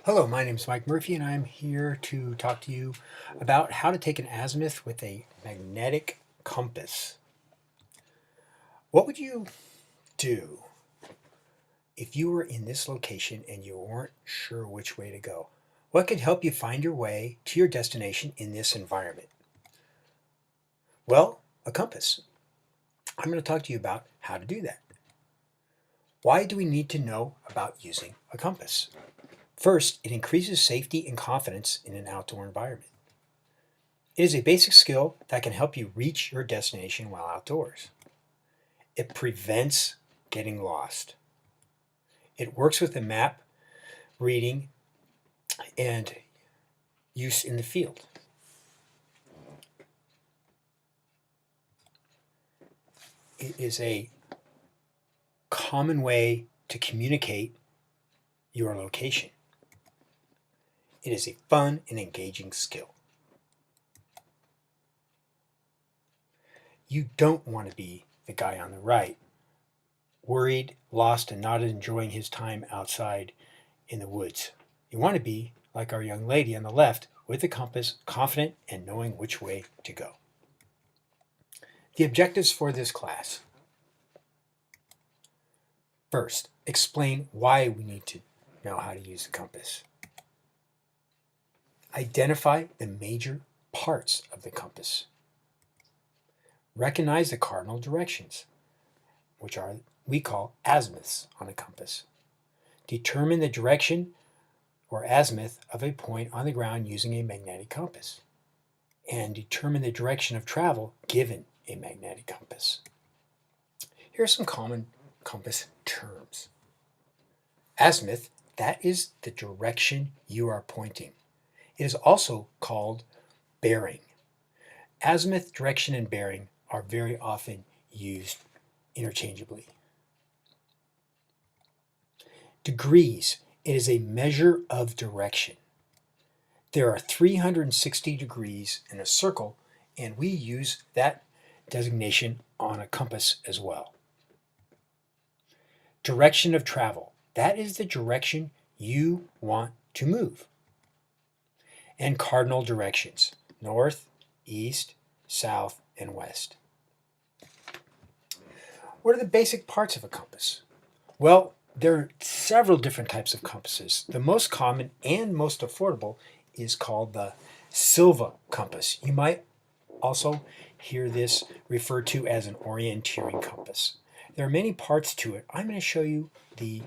Hello, my name is Mike Murphy, and I'm here to talk to you about how to take an azimuth with a magnetic compass. What would you do if you were in this location and you weren't sure which way to go? What could help you find your way to your destination in this environment? Well, a compass. I'm going to talk to you about how to do that. Why do we need to know about using a compass? First, it increases safety and confidence in an outdoor environment. It is a basic skill that can help you reach your destination while outdoors. It prevents getting lost. It works with the map reading and use in the field. It is a common way to communicate your location. It is a fun and engaging skill. You don't want to be the guy on the right, worried, lost, and not enjoying his time outside in the woods. You want to be like our young lady on the left with the compass, confident and knowing which way to go. The objectives for this class. First, explain why we need to know how to use the compass. Identify the major parts of the compass. Recognize the cardinal directions, which we call azimuths on a compass. Determine the direction or azimuth of a point on the ground using a magnetic compass. And determine the direction of travel given a magnetic compass. Here are some common compass terms. Azimuth, that is the direction you are pointing. It is also called bearing. Azimuth, direction, and bearing are very often used interchangeably. Degrees, it is a measure of direction. There are 360 degrees in a circle, and we use that designation on a compass as well. Direction of travel, that is the direction you want to move. And cardinal directions, north, east, south, and west. What are the basic parts of a compass? Well, there are several different types of compasses. The most common and most affordable is called the Silva compass. You might also hear this referred to as an orienteering compass. There are many parts to it. I'm going to show you the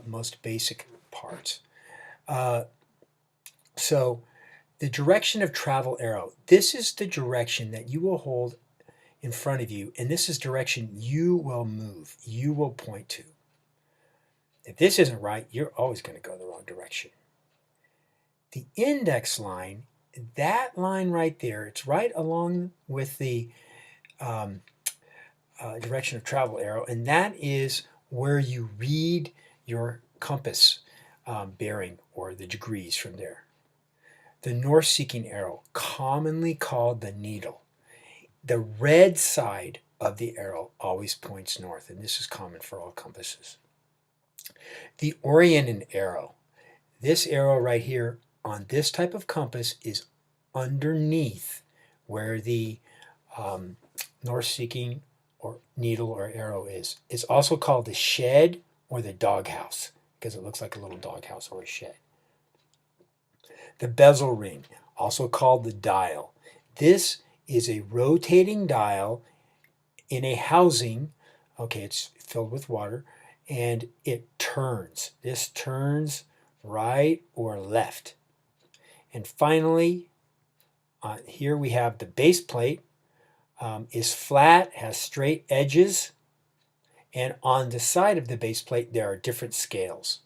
most basic parts. So the direction of travel arrow, this is the direction that you will hold in front of you, and this is direction you will move, you will point to. If this isn't right, you're always going to go the wrong direction. The index line, that line right there, it's right along with the direction of travel arrow, and that is where you read your compass bearing or the degrees from there. The north-seeking arrow, commonly called the needle. The red side of the arrow always points north, and this is common for all compasses. The oriented arrow, this arrow right here on this type of compass is underneath where the north-seeking or needle or arrow is. It's also called the shed or the doghouse because it looks like a little doghouse or a shed. The bezel ring, also called the dial. This is a rotating dial in a housing. Okay, it's filled with water, and it turns. This turns right or left. And finally, here we have the base plate. Is flat, has straight edges, and on the side of the base plate there are different scales.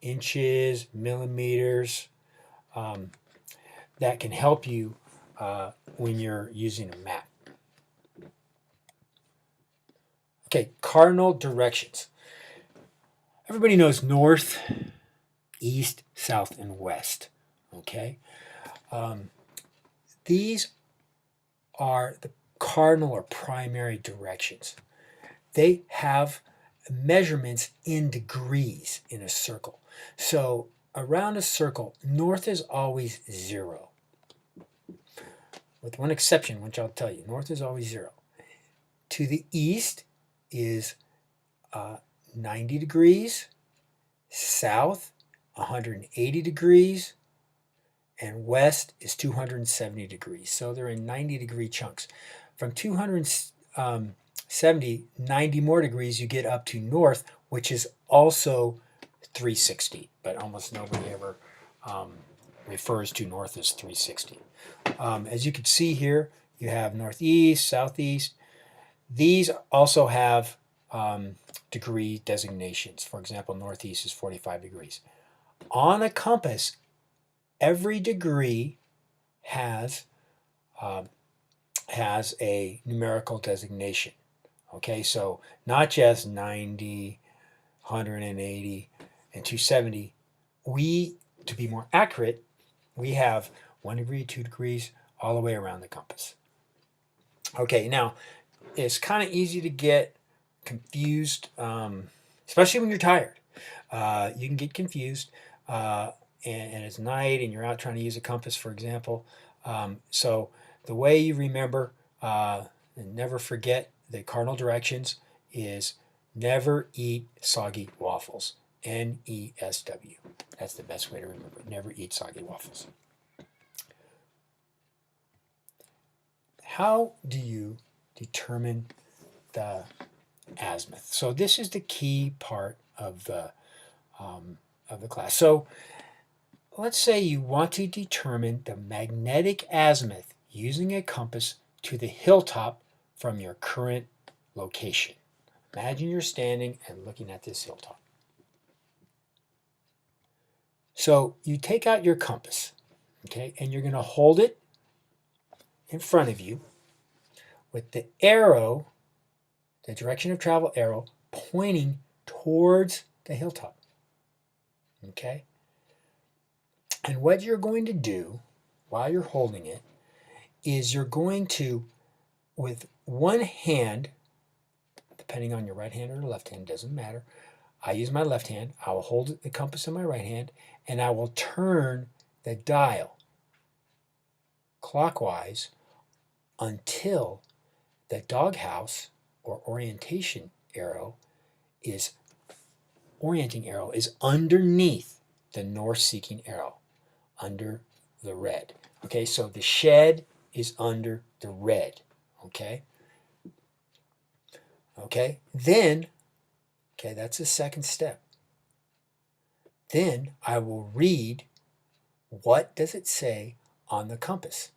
Inches, millimeters, that can help you when you're using a map. Okay, cardinal directions. Everybody knows north, east, south, and west. Okay, these are the cardinal or primary directions. They have measurements in degrees in a circle. So around a circle, north is always 0. With one exception, which I'll tell you. North is always 0. To the east is 90 degrees, south 180 degrees, and west is 270 degrees. So they're in 90-degree chunks. From 270, 90 more degrees, you get up to north, which is also 360, but almost nobody ever refers to north as 360. As you can see here, you have northeast, southeast. These also have degree designations. For example, northeast is 45 degrees. On a compass, every degree has a numerical designation. Okay, so not just 90, 180, and 270. To be more accurate, we have 1 degree, 2 degrees, all the way around the compass. Okay, now it's kind of easy to get confused, especially when you're tired. You can get confused, and it's night, and you're out trying to use a compass, for example. So the way you remember and never forget the cardinal directions is never eat soggy waffles. NESW. That's the best way to remember. Never eat soggy waffles. How do you determine the azimuth? So this is the key part of the class. So let's say you want to determine the magnetic azimuth using a compass to the hilltop from your current location. Imagine you're standing and looking at this hilltop. So you take out your compass, okay, and you're going to hold it in front of you with the arrow, the direction of travel arrow, pointing towards the hilltop. Okay? And what you're going to do while you're holding it is you're going to, with one hand, depending on your right hand or left hand, doesn't matter. I use my left hand. I will hold the compass in my right hand, and I will turn the dial clockwise until the doghouse or orienting arrow is underneath the north-seeking arrow, under the red. Okay, so the shed is under the red. Okay. Okay, then, okay, that's the second step. Then I will read, what does it say on the compass?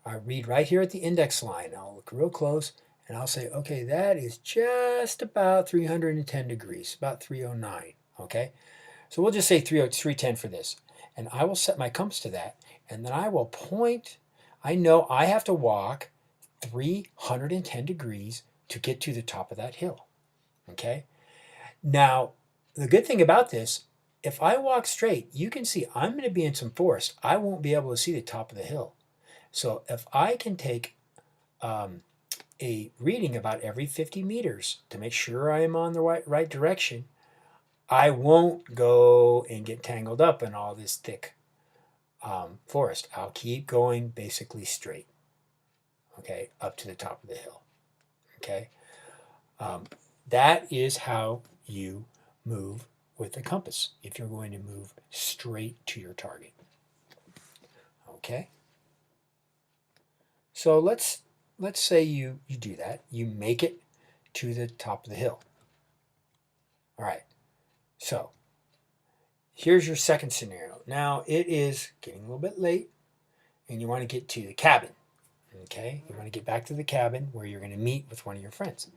I read right here at the index line. I'll look real close and I'll say, okay, that is just about 310 degrees, about 309. Okay, so we'll just say 310 for this. And I will set my compass to that, and then I will point. I know I have to walk 310 degrees to get to the top of that hill. Okay, now the good thing about this, if I walk straight, you can see I'm going to be in some forest. I won't be able to see the top of the hill. So if I can take a reading about every 50 meters to make sure I am on the right direction, I won't go and get tangled up in all this thick forest. I'll keep going basically straight, okay, up to the top of the hill. Okay, that is how you move with the compass if you're going to move straight to your target. Okay, so let's say you do that. You make it to the top of the hill. All right, so here's your second scenario. Now it is getting a little bit late and you want to get to the cabin. Okay, you want to get back to the cabin where you're going to meet with one of your friends.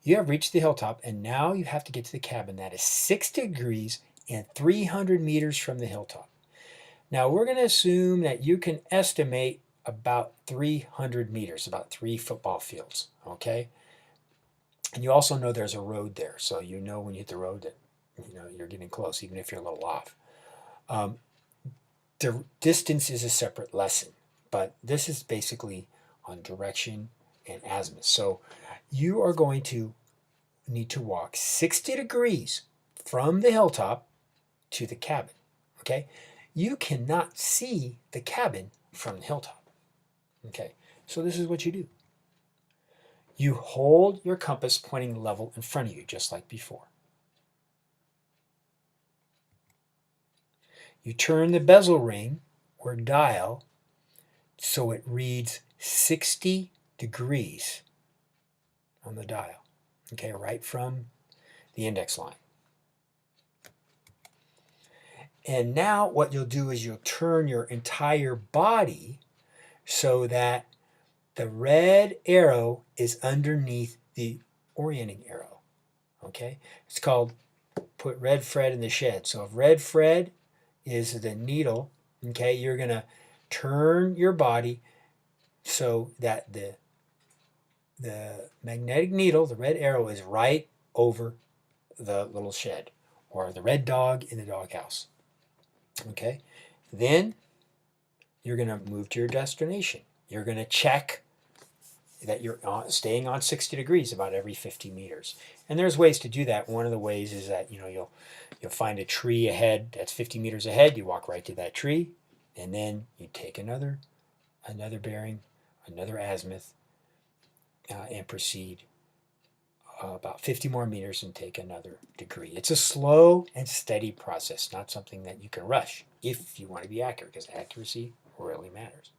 You have reached the hilltop, and now you have to get to the cabin that is 60 degrees and 300 meters from the hilltop. Now we're going to assume that you can estimate about 300 meters, about 3 football fields. Okay, and you also know there's a road there, so you know when you hit the road that you're getting close, even if you're a little off. The distance is a separate lesson, but this is basically on direction and azimuth. So you are going to need to walk 60 degrees from the hilltop to the cabin. Okay? You cannot see the cabin from the hilltop. Okay? So this is what you do. You hold your compass pointing level in front of you, just like before. You turn the bezel ring or dial so it reads 60 degrees on the dial. Okay, right from the index line. And now what you'll do is you'll turn your entire body so that the red arrow is underneath the orienting arrow. Okay, it's called put red Fred in the shed. So if red Fred is the needle, okay, you're going to turn your body so that the magnetic needle, the red arrow, is right over the little shed or the red dog in the doghouse. Okay, then you're going to move to your destination. You're going to check that you're staying on 60 degrees about every 50 meters. And there's ways to do that. One of the ways is that you'll find a tree ahead that's 50 meters ahead. You walk right to that tree, and then you take another bearing, another azimuth, and proceed about 50 more meters and take another degree. It's a slow and steady process, not something that you can rush if you want to be accurate, because accuracy really matters.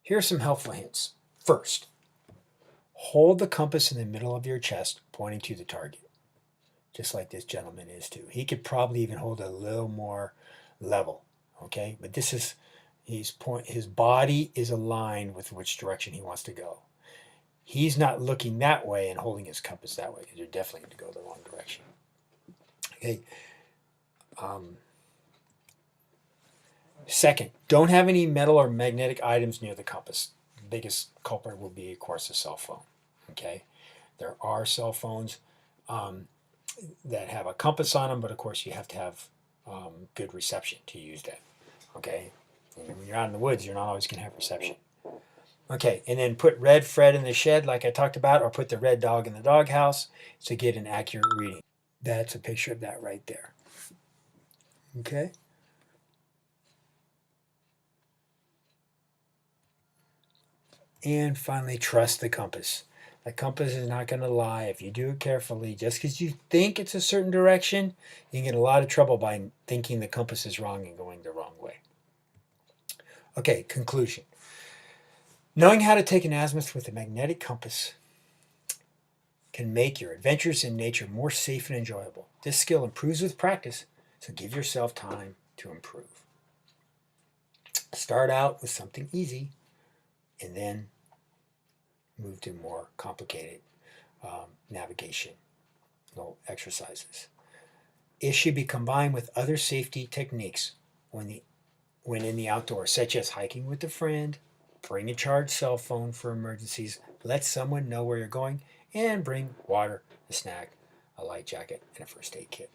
Here are some helpful hints. First, hold the compass in the middle of your chest, pointing to the target, just like this gentleman is too. He could probably even hold a little more level, okay? But this is his body is aligned with which direction he wants to go. He's not looking that way and holding his compass that way, because you're definitely going to go the wrong direction. Okay. Second, don't have any metal or magnetic items near the compass. The biggest culprit will be, of course, a cell phone. Okay, there are cell phones that have a compass on them, but of course you have to have good reception to use that. Okay, and when you're out in the woods, you're not always going to have reception. Okay, and then put red Fred in the shed like I talked about, or put the red dog in the doghouse to get an accurate reading. That's a picture of that right there. Okay. And finally, trust the compass. The compass is not going to lie if you do it carefully. Just because you think it's a certain direction, you can get a lot of trouble by thinking the compass is wrong and going the wrong way. Okay, conclusion. Knowing how to take an azimuth with a magnetic compass can make your adventures in nature more safe and enjoyable. This skill improves with practice, so give yourself time to improve. Start out with something easy and then move to more complicated navigational exercises. It should be combined with other safety techniques when in the outdoors, such as hiking with a friend, bring a charged cell phone for emergencies, let someone know where you're going, and bring water, a snack, a light jacket, and a first aid kit.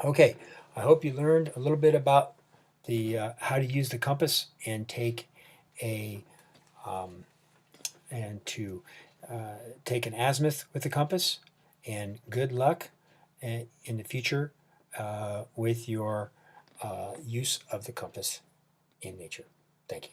Okay, I hope you learned a little bit about the how to use the compass and take a take an azimuth with the compass. And good luck in the future with your use of the compass in nature. Thank you.